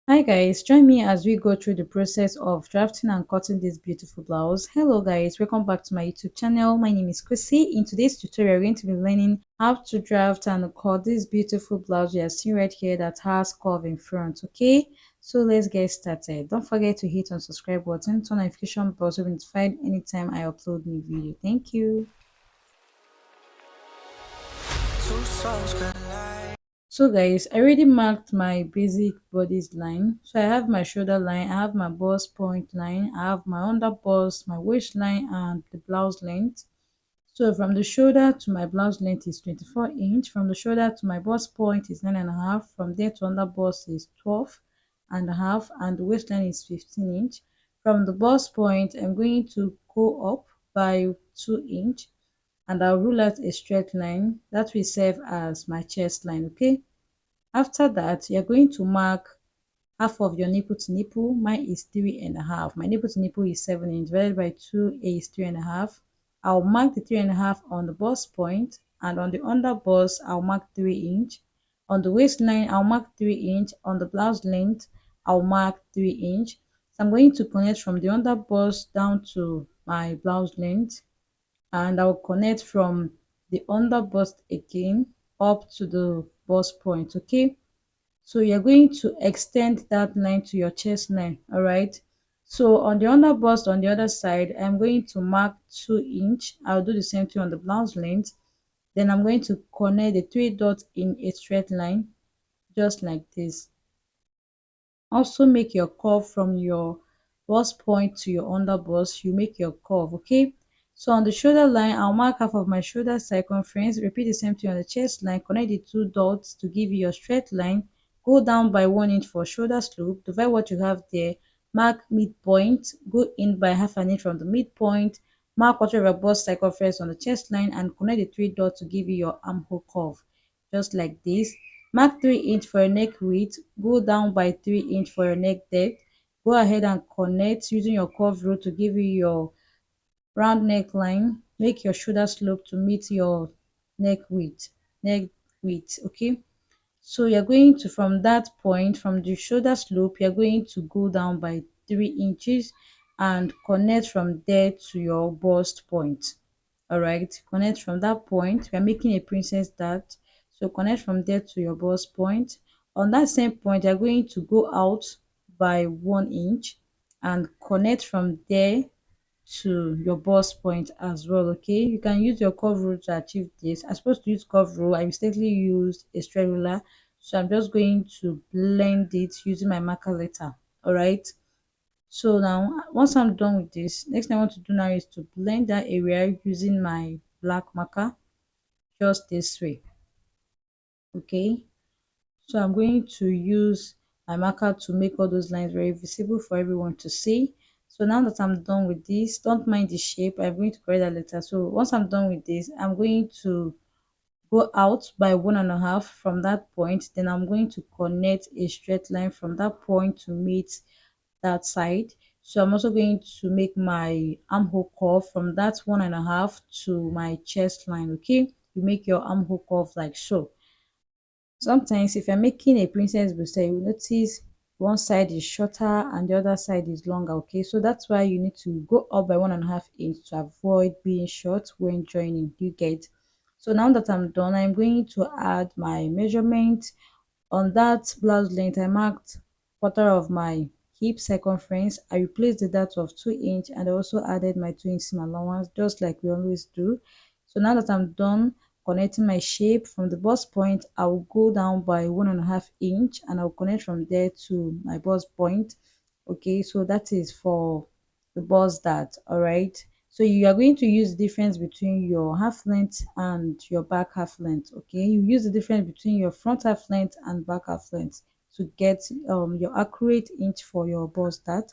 Hi guys, join me as we go through the process of drafting and cutting this beautiful blouse. Hello guys, welcome back to my YouTube channel. My name is Chrissy. In today's tutorial, we're going to be learning how to draft and cut this beautiful blouse you are seeing right here that has curve in front. Okay, so let's get started. Don't forget to hit on subscribe button, turn notification bell so you'll be notified anytime I upload new video. Thank you. So guys, I already marked my basic bodice line. So I have my shoulder line, I have my bust point line, I have my under bust, my waistline, and the blouse length. So from the shoulder to my blouse length is 24 inch. From the shoulder to my bust point is 9.5. From there to under bust is 12.5, and the waistline is 15 inch. From the bust point, I'm going to go up by 2 inch, and I'll rule out a straight line that will serve as my chest line. Okay. After that, you're going to mark half of your nipple to nipple. Mine is 3.5. My nipple to nipple is 7 inch. Divided by 2 is 3.5. I'll mark the 3.5 on the bust point, and on the under bust, I'll mark 3 inch. On the waistline, I'll mark 3 inch. On the blouse length, I'll mark 3 inch. So I'm going to connect from the under bust down to my blouse length, and I'll connect from the under bust again up to the bust point. Okay, so you're going to extend that line to your chest line. All right, so on the under bust on the other side, I'm going to mark 2 inch. I'll do the same thing on the blouse length. Then I'm going to connect the three dots in a straight line, just like this. Also make your curve from your bust point to your under bust. You make your curve. Okay, so on the shoulder line, I'll mark half of my shoulder circumference. Repeat the same thing on the chest line. Connect the two dots to give you your straight line. Go down by 1 inch for shoulder slope. Divide what you have there. Mark midpoint. Go in by half an inch from the midpoint. Mark quarter of your bust circumference on the chest line and connect the three dots to give you your armhole curve, just like this. Mark 3 inch for your neck width. Go down by 3 inch for your neck depth. Go ahead and connect using your curve rule to give you your round neckline. Make your shoulder slope to meet your neck width. Neck width, okay? So you're going to, from that point, from the shoulder slope, you're going to go down by 3 inches and connect from there to your bust point. All right, connect from that point. We are making a princess dart, so connect from there to your bust point. On that same point, you're going to go out by 1 inch and connect from there to your bust point as well. Okay, you can use your curve rule to achieve this. I'm supposed to use curve rule. I mistakenly used a straight ruler, so I'm just going to blend it using my marker later. All right, so now once I'm done with this, next thing I want to do now is to blend that area using my black marker, just this way. Okay, so I'm going to use my marker to make all those lines very visible for everyone to see. So now that I'm done with this, don't mind the shape, I'm going to correct that later. So once I'm done with this, I'm going to go out by 1.5 from that point. Then I'm going to connect a straight line from that point to meet that side. So I'm also going to make my armhole curve from that 1.5 to my chest line. Okay, you make your armhole curve like so. Sometimes if you're making a princess bust, you will notice one side is shorter and the other side is longer. Okay, so that's why you need to go up by 1.5 inch to avoid being short when joining. You get? So now that I'm done, I'm going to add my measurement. On that blouse length, I marked quarter of my hip circumference. I replaced the dart of 2 inch and I also added my 2 inch seam allowance, just like we always do. So now that I'm done connecting my shape from the bust point, I will go down by 1.5 inch and I'll connect from there to my bust point. Okay, so that is for the bust dart. All right, so you are going to use the difference between your half length and your back half length. Okay, you use the difference between your front half length and back half length to get your accurate inch for your bust dart.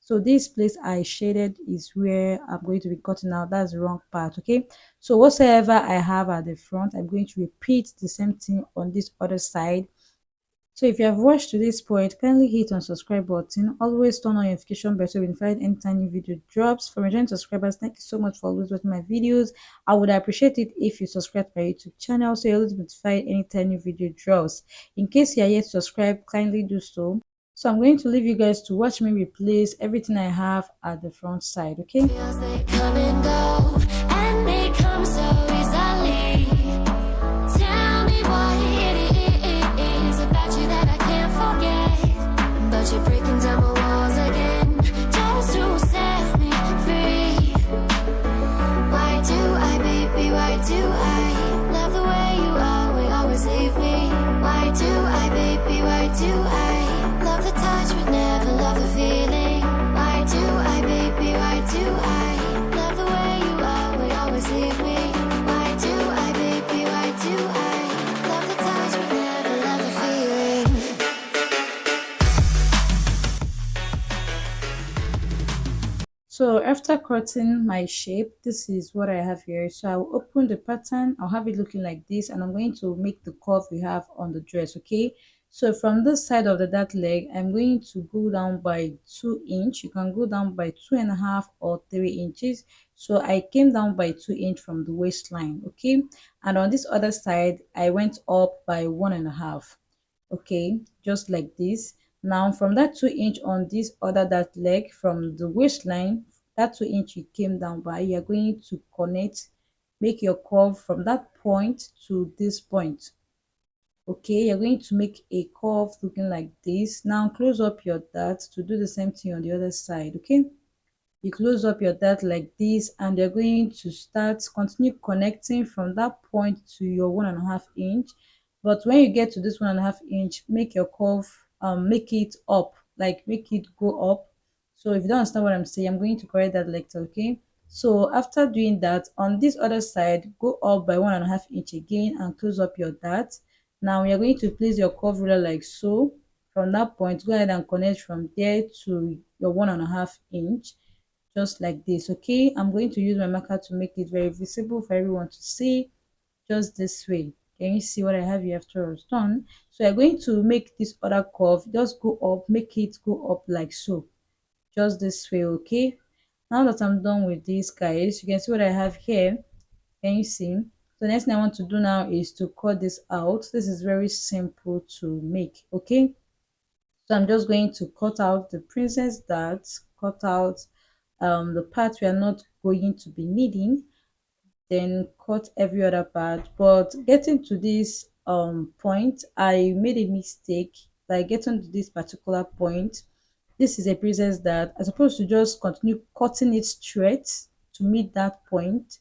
So this place I shaded is where I'm going to be cutting out. That's the wrong part. Okay, so whatsoever I have at the front, I'm going to repeat the same thing on this other side. So if you have watched to this point, kindly hit on subscribe button. Always turn on notification bell so you'll be notified anytime new video drops. For my returning subscribers, thank you so much for always watching my videos. I would appreciate it if you subscribe to my YouTube channel so you'll always be notified anytime new video drops. In case you are yet to subscribe, kindly do so. So I'm going to leave you guys to watch me replace everything I have at the front side, okay? Feels they come and go, and they come so easily. Tell me what it is about you that I can't forget. But you're breaking down my walls again, just to set me free. Why do I, baby, why do I love the way you always leave me? Why do I, baby, why do I love the touch but never love the feeling? Why do I, baby, why do I love the way you always leave me? Why do I, baby, why do I love the touch but never love the feeling? So after cutting my shape, this is what I have here. So I'll open the pattern, I'll have it looking like this, and I'm going to make the curve we have on the dress, okay? So from this side of the that leg, I'm going to go down by 2 inch. You can go down by 2.5 or 3 inches. So I came down by 2 inch from the waistline, okay? And on this other side, I went up by 1.5, okay, just like this. Now from that 2 inch on this other that leg, from the waistline, that 2 inch you came down by, you're going to connect, make your curve from that point to this point, okay? You're going to make a curve looking like this. Now close up your dart to do the same thing on the other side, okay? You close up your dart like this, and you're going to start continue connecting from that point to your 1.5 inch. But when you get to this 1.5 inch, make your curve, make it up, like make it go up. So if you don't understand what I'm saying, I'm going to correct that later, okay? So after doing that, on this other side, go up by 1.5 inch again and close up your dart. Now you're going to place your curve ruler like so. From that point, go ahead and connect from there to your 1.5 inch, just like this, okay? I'm going to use my marker to make it very visible for everyone to see, just this way. Can you see what I have here after I was done? So I'm going to make this other curve, just go up, make it go up like so, just this way, okay? Now that I'm done with this, guys, you can see what I have here. Can you see? So next thing I want to do now is to cut this out. This is very simple to make, okay? So I'm just going to cut out the princess darts, cut out the part we are not going to be needing, then cut every other part. But getting to this point, I made a mistake. Like getting to this particular point, this is a princess that I'm supposed to just continue cutting it straight to meet that point,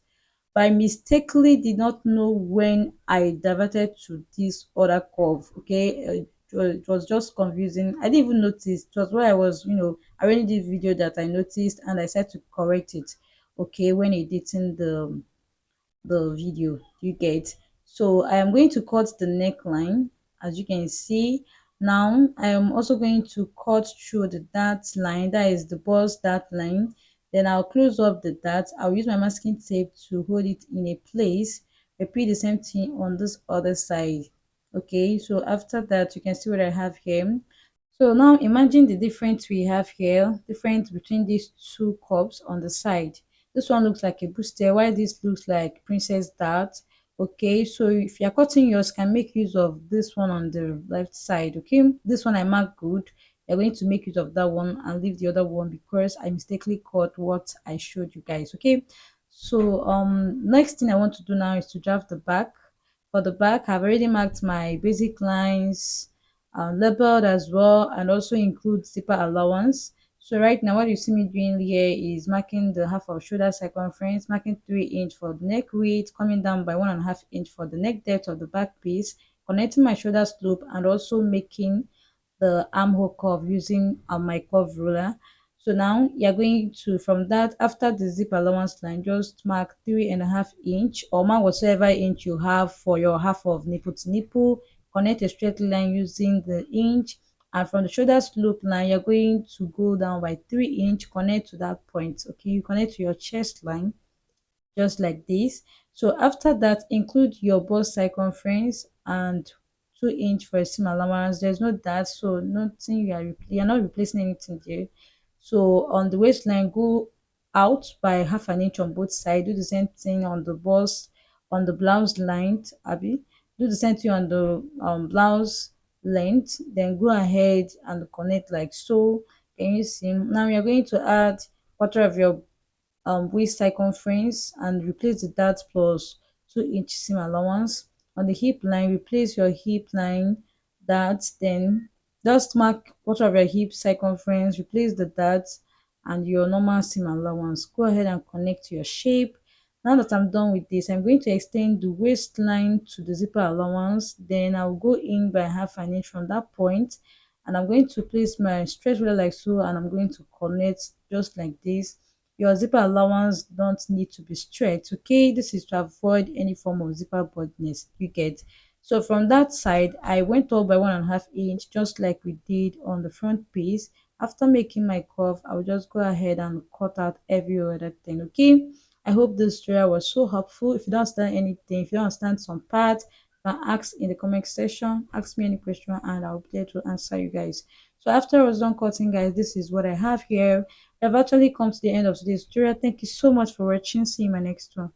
but I mistakenly did not know when I diverted to this other curve. Okay, it was just confusing. I didn't even notice. It was where I was, I already did video that I noticed, and I said to correct it. Okay, when editing the video, you get. So I am going to cut the neckline, as you can see. Now I am also going to cut through the dart line, that is the bust dart line. Then I'll close up the dart. I'll use my masking tape to hold it in a place. Repeat the same thing on this other side. Okay, so after that, you can see what I have here. So now imagine the difference we have here, difference between these two cups on the side. This one looks like a booster, while this looks like princess dart. Okay, so if you're cutting yours, can make use of this one on the left side. Okay, this one I mark good. You're going to make use of that one and leave the other one because I mistakenly cut what I showed you guys. Okay, so next thing I want to do now is to draft the back. For the back, I've already marked my basic lines, labeled as well, and also include zipper allowance. So right now what you see me doing here is marking the half of shoulder circumference, marking 3 inch for the neck width, coming down by 1.5 inch for the neck depth of the back piece, connecting my shoulder slope, and also making the armhole curve using my curve ruler. So now you're going to, from that, after the zip allowance line, just mark 3.5 inch or mark whatever inch you have for your half of nipple to nipple. Connect a straight line using the inch, and from the shoulder slope line you're going to go down by 3 inch, connect to that point. Okay, you connect to your chest line, just like this. So after that, include your bust circumference and 2 inch for a seam allowance. There's no that, so nothing, you're not replacing anything there. So on the waistline, go out by half an inch on both sides. Do the same thing on the bust, on the blouse line, Abby. Do the same thing on the blouse length, then go ahead and connect like so. Can you see? Now you're going to add quarter of your waist circumference and replace the dart plus 2 inch seam allowance. On the hip line, replace your hip line dart, then just mark quarter of your hip circumference, replace the dart and your normal seam allowance. Go ahead and connect your shape. Now that I'm done with this, I'm going to extend the waistline to the zipper allowance. Then I'll go in by half an inch from that point, and I'm going to place my stretch ruler like so, and I'm going to connect just like this. Your zipper allowance don't need to be straight, okay? This is to avoid any form of zipper boldness, you get. So from that side, I went up by 1.5 inch, just like we did on the front piece. After making my curve, I'll just go ahead and cut out every other thing, okay? I hope this tutorial was so helpful. If you don't understand anything, if you don't understand some parts, you can ask in the comment section, ask me any question, and I'll be there to answer you guys. So after I was done cutting, guys, this is what I have here. I've actually come to the end of today's tutorial. Thank you so much for watching. See you in my next one.